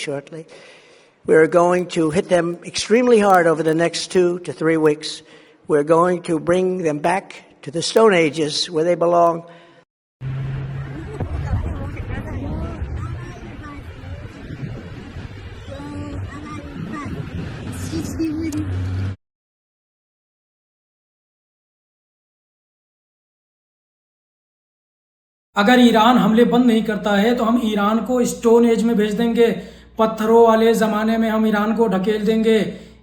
shortly. We're going to hit them extremely hard over the next 2 to 3 weeks. We're going to bring them back to the Stone Ages where they belong. अगर Iran हमले बंद नहीं करता है तो हम Iran को stone age में भेज देंगे, पत्थरों वाले ज़माने में हम ईरान को ढकेल देंगे।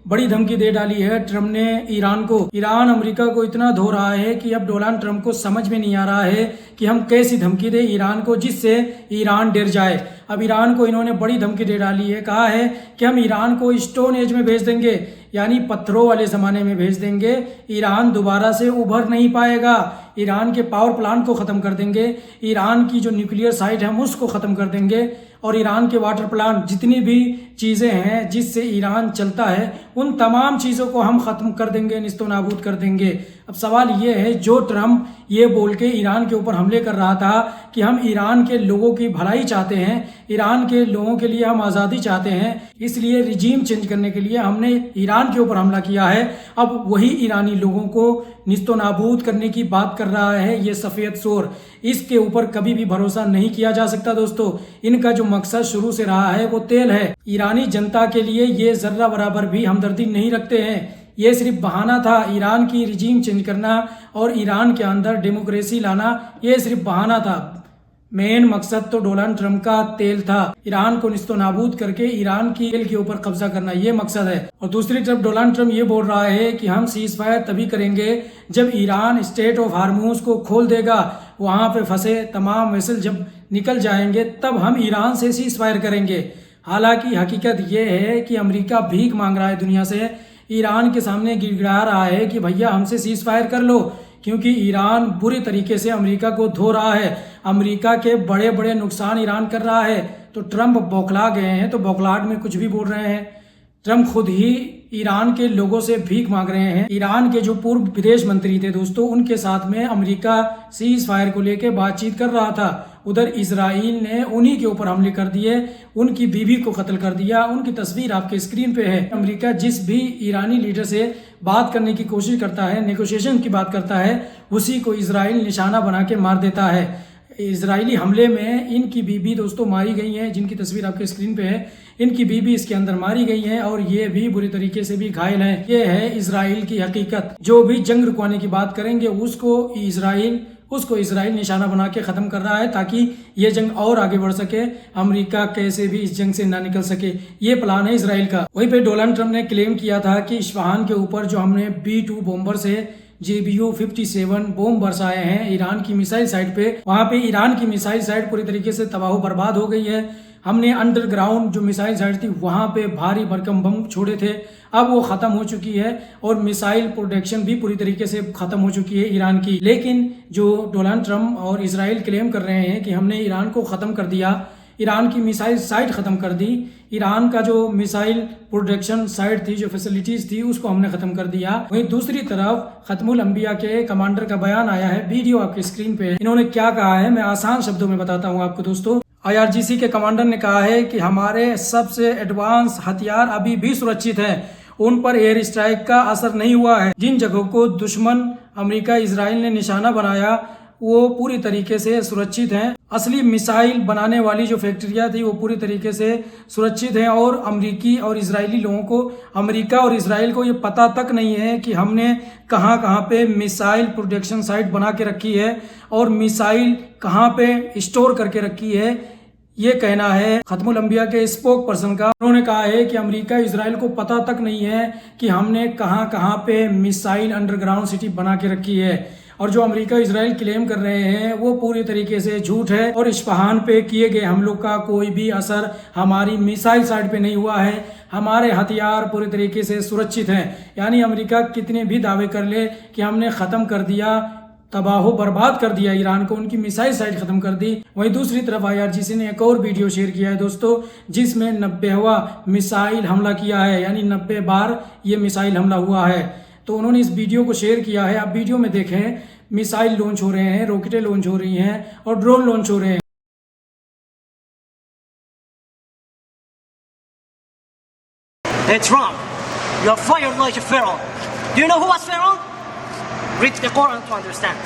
बड़ी धमकी दे डाली है ट्रम्प ने ईरान को। ईरान अमेरिका को इतना धो रहा है कि अब डोनाल्ड ट्रम्प को समझ में नहीं आ रहा है कि हम कैसी धमकी दें ईरान को जिससे ईरान डर जाए। अब ईरान को इन्होंने बड़ी धमकी दे डाली है, कहा है कि हम ईरान को स्टोन एज में भेज देंगे, यानी पत्थरों वाले ज़माने में भेज देंगे। ईरान दोबारा से उभर नहीं पाएगा। ईरान के पावर प्लांट को ख़त्म कर देंगे, ईरान की जो न्यूक्लियर साइट है हम उसको ख़त्म कर देंगे, और ईरान के वाटर प्लांट जितनी भी चीज़ें हैं जिससे ईरान चलता है उन तमाम चीज़ों को हम ख़त्म कर देंगे, निस्तो नाबूद कर देंगे। अब सवाल ये है, जो ट्रम्प ये बोल के ईरान के ऊपर हमले कर रहा था कि हम ईरान के लोगों की भलाई चाहते हैं, ईरान के लोगों के लिए हम आज़ादी चाहते हैं, इसलिए रिजीम चेंज करने के लिए हमने ईरान के ऊपर हमला किया है। अब वही ईरानी लोगों को निस्तो नाबूद करने की बात कर रहा है ये सफ़ेद शोर। इसके ऊपर कभी भी भरोसा नहीं किया जा सकता दोस्तों। इनका जो मकसद शुरू से रहा है वो तेल है। ईरानी जनता के लिए ये जर्रा बराबर भी हमदर्दी नहीं रखते हैं। ये सिर्फ बहाना था ईरान की रिजीम चेंज करना और ईरान के अंदर डेमोक्रेसी लाना, ये सिर्फ बहाना था। मेन मकसद तो डोनाल्ड ट्रम्प का तेल था, ईरान को निस्तो नाबूद करके ईरान की तेल के ऊपर कब्जा करना, ये मकसद है। और दूसरी तरफ डोनाल्ड ट्रम्प ये बोल रहा है कि हम सीज फायर तभी करेंगे जब ईरान स्टेट ऑफ हार्मूज को खोल देगा, वहां पे फंसे तमाम वेसल जब निकल जाएंगे तब हम ईरान से सीज फायर करेंगे। हालांकि हकीकत ये है कि अमेरिका भीख मांग रहा है दुनिया से, ईरान के सामने गिड़गिड़ा रहा है कि भैया हमसे सीज फायर कर लो, क्योंकि ईरान बुरी तरीके से अमेरिका को धो रहा है, अमेरिका के बड़े बड़े नुकसान ईरान कर रहा है। तो ट्रम्प बौखला गए हैं, तो बौखलाहट में कुछ भी बोल रहे हैं। ट्रम्प खुद ही ईरान के लोगों से भीख मांग रहे हैं। ईरान के जो पूर्व विदेश मंत्री थे दोस्तों, उनके साथ में अमेरिका सीज फायर को लेकर बातचीत कर रहा था। उधर इजराइल ने उन्हीं के ऊपर हमले कर दिए, उनकी बीवी को कत्ल कर दिया। उनकी तस्वीर आपके स्क्रीन पे है। अमेरिका जिस भी ईरानी लीडर से बात करने की कोशिश करता है, नेगोशिएशन की बात करता है, उसी को इजराइल निशाना बना के मार देता है। इजरायली हमले में इनकी बीबी दोस्तों मारी गई हैं, जिनकी तस्वीर आपके स्क्रीन पे है। इनकी बीबी इसके अंदर मारी गई है और ये भी बुरी तरीके से भी घायल हैं। ये है इजराइल की हकीकत। जो भी जंग रुकवाने की बात करेंगे उसको इजराइल निशाना बना के ख़त्म कर रहा है, ताकि ये जंग और आगे बढ़ सके, अमेरिका कैसे भी इस जंग से ना निकल सके। ये प्लान है इजराइल का। वहीं पे डोनाल्ड ट्रम्प ने क्लेम किया था कि इस्फहान के ऊपर जो हमने B-2 बॉम्बर से JBU-57 बॉम्ब बरसाए हैं ईरान की मिसाइल साइट पे, वहां पे ईरान की मिसाइल साइट पूरी तरीके से तबाह बर्बाद हो गई है। हमने अंडरग्राउंड जो मिसाइल साइट थी वहां पे भारी भरकम बम छोड़े थे, अब वो खत्म हो चुकी है और मिसाइल प्रोटेक्शन भी पूरी तरीके से खत्म हो चुकी है ईरान की। लेकिन जो डोनाल्ड ट्रम्प और इजराइल क्लेम कर रहे हैं कि हमने ईरान को खत्म कर दिया, ईरान की मिसाइल साइट ख़त्म कर दी, ईरान का जो मिसाइल प्रोटेक्शन साइट थी, जो फैसिलिटीज़ थी, उसको हमने ख़त्म कर दिया। वहीं दूसरी तरफ खत्मुल अंबिया के कमांडर का बयान आया है, वीडियो आपके स्क्रीन पे है। इन्होंने क्या कहा है मैं आसान शब्दों में बताता हूँ आपको दोस्तों। IRGC के कमांडर ने कहा है कि हमारे सबसे एडवांस हथियार अभी भी सुरक्षित हैं, उन पर एयर स्ट्राइक का असर नहीं हुआ है। जिन जगहों को दुश्मन अमेरिका इजराइल ने निशाना बनाया वो पूरी तरीके से सुरक्षित हैं। असली मिसाइल बनाने वाली जो फैक्ट्रियां थी वो पूरी तरीके से सुरक्षित हैं, और अमेरिकी और इजरायली लोगों को, अमेरिका और इजराइल को ये पता तक नहीं है कि हमने कहां कहां पे मिसाइल प्रोटेक्शन साइट बना के रखी है और मिसाइल कहां पे स्टोर करके रखी है। ये कहना है खत्मुल अंबिया के स्पोक पर्सन का। उन्होंने कहा है कि अमेरिका इजराइल को पता तक नहीं है कि हमने कहां पे मिसाइल अंडरग्राउंड सिटी बना के रखी है, और जो अमेरिका इजराइल क्लेम कर रहे हैं वो पूरी तरीके से झूठ है। और इस्फहान पे किए गए हमलों का कोई भी असर हमारी मिसाइल साइट पे नहीं हुआ है। हमारे हथियार पूरी तरीके से सुरक्षित हैं। यानी अमेरिका कितने भी दावे कर ले कि हमने ख़त्म कर दिया, तबाह बर्बाद कर दिया ईरान को, उनकी मिसाइल साइट खत्म कर दी। वहीं दूसरी तरफ IRGC ने एक और वीडियो शेयर किया है दोस्तों, जिसमें 90वां मिसाइल हमला किया है, यानी 90 बार ये मिसाइल हमला हुआ है। तो उन्होंने इस वीडियो को शेयर किया है। आप वीडियो में देखें, मिसाइल लॉन्च हो रहे हैं, रॉकेटें लॉन्च हो रही हैं और ड्रोन लॉन्च हो रहे हैं। It's wrong. You are fired like a Pharaoh. Do you know who was Pharaoh? Read the Quran to understand.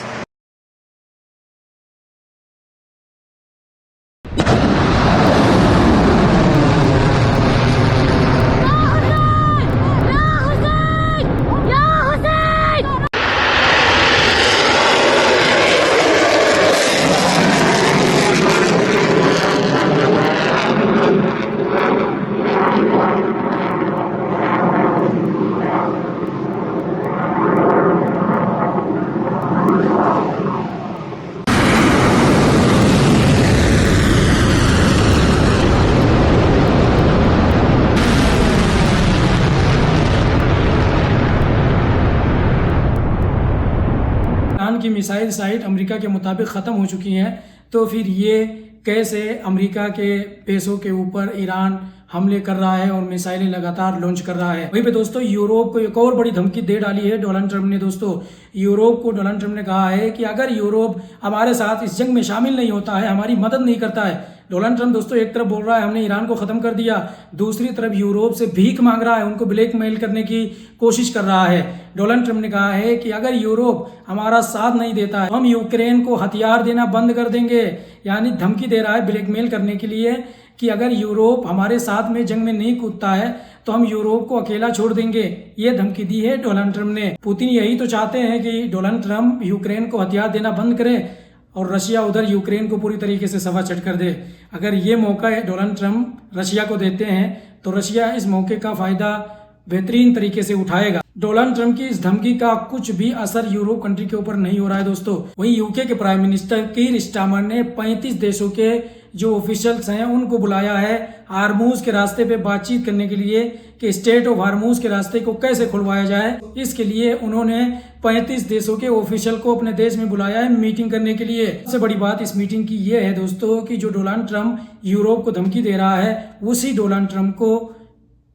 Iran की मिसाइल साइट अमेरिका के मुताबिक ख़त्म हो चुकी हैं, तो फिर ये कैसे अमेरिका के पेशों के ऊपर ईरान हमले कर रहा है और मिसाइलें लगातार लॉन्च कर रहा है। वहीं पे दोस्तों यूरोप को एक और बड़ी धमकी दे डाली है डोनाल्ड ट्रंप ने। दोस्तों यूरोप को डोनाल्ड ट्रंप ने कहा है कि अगर यूरोप हमारे साथ इस जंग में शामिल नहीं होता है, हमारी मदद नहीं करता है, डोनाल्ड ट्रंप दोस्तों एक तरफ बोल रहा है हमने ईरान को खत्म कर दिया, दूसरी तरफ यूरोप से भीख मांग रहा है, उनको ब्लैकमेल करने की कोशिश कर रहा है। डोनाल्ड ट्रंप ने कहा है कि अगर यूरोप हमारा साथ नहीं देता है तो हम यूक्रेन को हथियार देना बंद कर देंगे, यानी धमकी दे रहा है ब्लैकमेल करने के लिए कि अगर यूरोप हमारे साथ में जंग में नहीं कूदता है तो हम यूरोप को अकेला छोड़ देंगे। ये धमकी दी है डोनाल्ड ट्रंप ने। पुतिन यही तो चाहते हैं कि डोनाल्ड ट्रंप यूक्रेन को हथियार देना बंद करे और रशिया उधर यूक्रेन को पूरी तरीके से सवा चट कर दे। अगर ये मौका डोनाल्ड ट्रंप रशिया को देते हैं तो रशिया इस मौके का फायदा बेहतरीन तरीके से उठाएगा। डोनाल्ड ट्रंप की इस धमकी का कुछ भी असर यूरोप कंट्री के ऊपर नहीं हो रहा है दोस्तों। वहीं यूके के प्राइम मिनिस्टर कीर स्टारमर ने 35 देशों के जो ऑफिशियल्स हैं उनको बुलाया है हार्मूज के रास्ते पे बातचीत करने के लिए कि स्टेट ऑफ हार्मूज के रास्ते को कैसे खुलवाया जाए। इसके लिए उन्होंने 35 देशों के ऑफिशियल को अपने देश में बुलाया है मीटिंग करने के लिए। सबसे बड़ी बात इस मीटिंग की ये है दोस्तों कि जो डोनाल्ड ट्रंप यूरोप को धमकी दे रहा है उसी डोनाल्ड ट्रंप को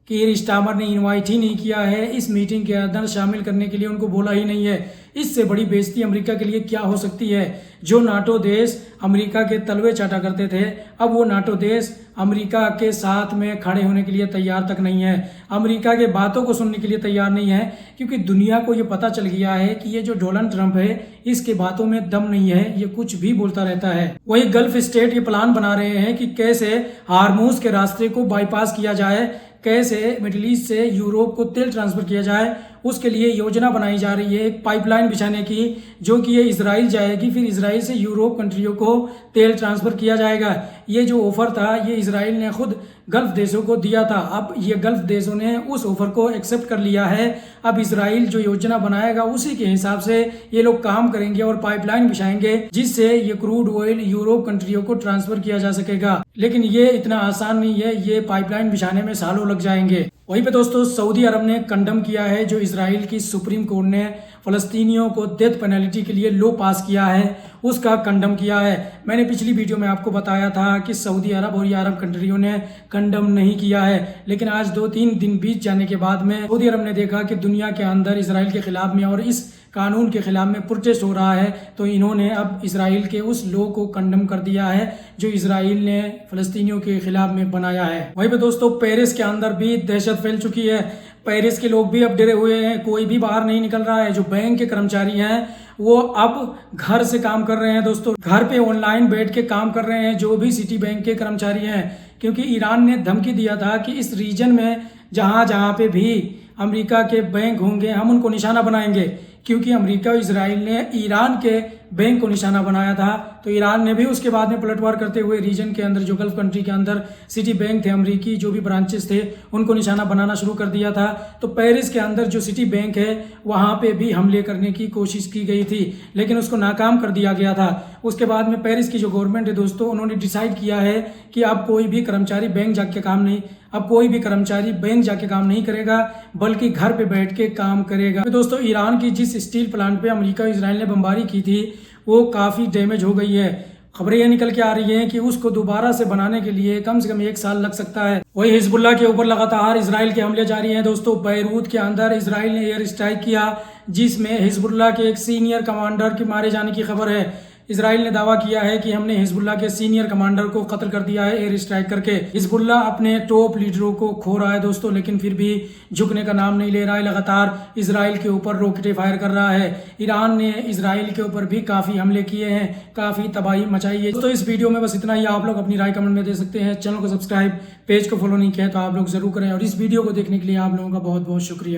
कीर स्टारमर ने इनवाइट ही नहीं किया है इस मीटिंग के अंदर शामिल करने के लिए, उनको बोला ही नहीं है। इससे बड़ी बेइज्जती अमेरिका के लिए क्या हो सकती है। जो नाटो देश अमेरिका के तलवे चाटा करते थे, अब वो नाटो देश अमेरिका के साथ में खड़े होने के लिए तैयार तक नहीं है, अमेरिका के बातों को सुनने के लिए तैयार नहीं है, क्योंकि दुनिया को ये पता चल गया है कि ये जो डोनाल्ड ट्रंप है इसके बातों में दम नहीं है, ये कुछ भी बोलता रहता है। वही गल्फ स्टेट ये प्लान बना रहे हैं कि कैसे हार्मूज के रास्ते को बाईपास किया जाए, कैसे मिडिल ईस्ट से यूरोप को तेल ट्रांसफर किया जाए। उसके लिए योजना बनाई जा रही है एक पाइपलाइन बिछाने की, जो कि ये इजराइल जाएगी, फिर इजराइल से यूरोप कंट्रियों को तेल ट्रांसफर किया जाएगा। ये जो ऑफर था ये इजराइल ने खुद गल्फ देशों को दिया था, अब ये गल्फ देशों ने उस ऑफर को एक्सेप्ट कर लिया है। अब इजराइल जो योजना बनाएगा उसी के हिसाब से ये लोग काम करेंगे और पाइपलाइन बिछाएंगे, जिससे ये क्रूड ऑयल यूरोप कंट्रियों को ट्रांसफर किया जा सकेगा। लेकिन ये इतना आसान नहीं है, ये पाइपलाइन बिछाने में सालों लग जाएंगे। वहीं पे दोस्तों सऊदी अरब ने कंडम किया है जो इजराइल की सुप्रीम कोर्ट ने फलस्तीनियों को डेथ पेनल्टी के लिए लॉ पास किया है, उसका कंडम किया है। मैंने पिछली वीडियो में आपको बताया था कि सऊदी अरब और या अरब कंट्रियों ने कंडम नहीं किया है, लेकिन आज 2-3 दिन बीत जाने के बाद में सऊदी अरब ने देखा कि दुनिया के अंदर इजराइल के खिलाफ में और इस कानून के खिलाफ में प्रोटेस्ट हो रहा है, तो इन्होंने अब इजराइल के उस लॉ को कंडम कर दिया है जो इजराइल ने फलस्तीनियों के खिलाफ में बनाया है। वहीं पे दोस्तों पेरिस के अंदर भी दहशत फैल चुकी है, पेरिस के लोग भी अब डरे हुए हैं, कोई भी बाहर नहीं निकल रहा है। जो बैंक के कर्मचारी हैं वो अब घर से काम कर रहे हैं दोस्तों, घर पे ऑनलाइन बैठ के काम कर रहे हैं जो भी सिटी बैंक के कर्मचारी हैं, क्योंकि ईरान ने धमकी दिया था कि इस रीजन में जहां पे भी अमेरिका के बैंक होंगे हम उनको निशाना बनाएंगे, क्योंकि अमेरिका और इजराइल ने ईरान के बैंक को निशाना बनाया था। तो ईरान ने भी उसके बाद में पलटवार करते हुए रीजन के अंदर जो गल्फ कंट्री के अंदर सिटी बैंक थे अमेरिकी, जो भी ब्रांचेस थे, उनको निशाना बनाना शुरू कर दिया था। तो पेरिस के अंदर जो सिटी बैंक है वहां पे भी हमले करने की कोशिश की गई थी, लेकिन उसको नाकाम कर दिया गया था। उसके बाद में पेरिस की जो गवर्नमेंट है दोस्तों, उन्होंने डिसाइड किया है कि अब कोई भी कर्मचारी बैंक जाके काम नहीं करेगा, बल्कि घर पे बैठ के काम करेगा। तो दोस्तों ईरान की जिस स्टील प्लांट पे अमेरिका और इजराइल ने बमबारी की थी वो काफी डैमेज हो गई है। खबरें ये निकल के आ रही हैं कि उसको दोबारा से बनाने के लिए कम से कम 1 साल लग सकता है। वही हिजबुल्लाह के ऊपर लगातार इजराइल के हमले जारी हैं दोस्तों। बैरूत के अंदर इजराइल ने एयर स्ट्राइक किया, जिसमें हिजबुल्लाह के एक सीनियर कमांडर के मारे जाने की खबर है। इसराइल ने दावा किया है कि हमने हिजबुल्लाह के सीनियर कमांडर को कत्ल कर दिया है एयर स्ट्राइक करके। हिजबुल्लाह अपने टॉप लीडरों को खो रहा है दोस्तों, लेकिन फिर भी झुकने का नाम नहीं ले रहा है। लगातार इसराइल के ऊपर रॉकेटें फायर कर रहा है। ईरान ने इसराइल के ऊपर भी काफ़ी हमले किए हैं, काफ़ी तबाही मचाई है। तो इस वीडियो में बस इतना ही। आप लोग अपनी राय कमेंट में दे सकते हैं। चैनल को सब्सक्राइब, पेज को फॉलो नहीं किया तो आप लोग जरूर करें, और इस वीडियो को देखने के लिए आप लोगों का बहुत बहुत शुक्रिया।